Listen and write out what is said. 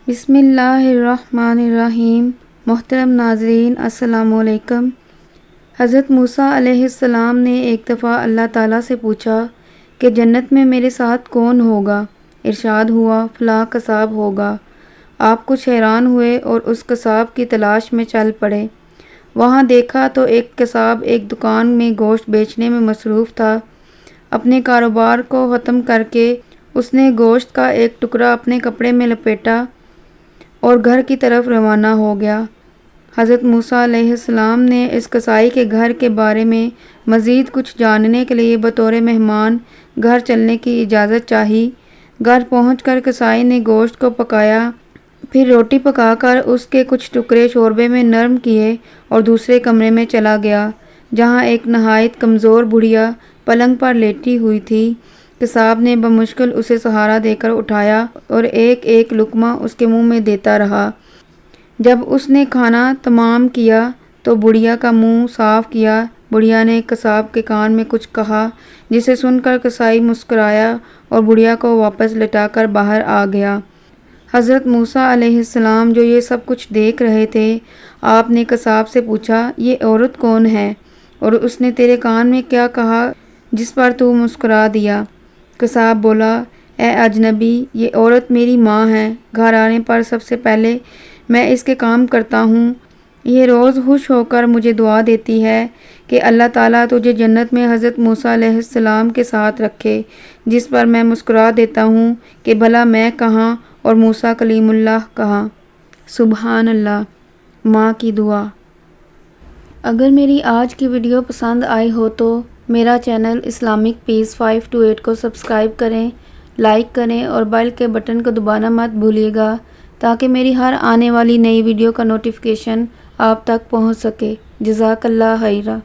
بسم اللہ الرحمن الرحیم۔ محترم ناظرین السلام علیکم۔ حضرت موسیٰ علیہ السلام نے ایک دفعہ اللہ تعالیٰ سے پوچھا کہ جنت میں میرے ساتھ کون ہوگا؟ ارشاد ہوا فلاں قصاب ہوگا۔ آپ کچھ حیران ہوئے اور اس قصاب کی تلاش میں چل پڑے۔ وہاں دیکھا تو ایک قصاب ایک دکان میں گوشت بیچنے میں مصروف تھا۔ اپنے کاروبار کو ختم کر کے اس نے گوشت کا ایک ٹکڑا اپنے کپڑے میں لپیٹا اور گھر کی طرف روانہ ہو گیا۔ حضرت موسیٰ علیہ السلام نے اس قصائی کے گھر کے بارے میں مزید کچھ جاننے کے لیے بطور مہمان گھر چلنے کی اجازت چاہی۔ گھر پہنچ کر قصائی نے گوشت کو پکایا، پھر روٹی پکا کر اس کے کچھ ٹکڑے شوربے میں نرم کیے اور دوسرے کمرے میں چلا گیا، جہاں ایک نہایت کمزور بڑھیا پلنگ پر لیٹی ہوئی تھی۔ قصاب نے بمشکل اسے سہارا دے کر اٹھایا اور ایک ایک لقمہ اس کے منہ میں دیتا رہا۔ جب اس نے کھانا تمام کیا تو بڑھیا کا منہ صاف کیا۔ بڑھیا نے قصاب کے کان میں کچھ کہا، جسے سن کر قصائی مسکرایا اور بڑھیا کو واپس لٹا کر باہر آ گیا۔ حضرت موسیٰ علیہ السلام جو یہ سب کچھ دیکھ رہے تھے، آپ نے قصاب سے پوچھا یہ عورت کون ہے اور اس نے تیرے کان میں کیا کہا جس پر تو مسکرا دیا؟ قصاب بولا اے اجنبی، یہ عورت میری ماں ہے۔ گھر آنے پر سب سے پہلے میں اس کے کام کرتا ہوں۔ یہ روز خوش ہو کر مجھے دعا دیتی ہے کہ اللہ تعالیٰ تجھے جنت میں حضرت موسیٰ علیہ السلام کے ساتھ رکھے، جس پر میں مسکرا دیتا ہوں کہ بھلا میں کہاں اور موسیٰ کلیم اللہ کہاں۔ سبحان اللہ۔ ماں کی دعا۔ اگر میری آج کی ویڈیو پسند آئی ہو تو میرا چینل اسلامک پیس 528 کو سبسکرائب کریں، لائک کریں اور بیل کے بٹن کو دبانا مت بھولیے گا تاکہ میری ہر آنے والی نئی ویڈیو کا نوٹیفیکیشن آپ تک پہنچ سکے۔ جزاک اللہ خیرا۔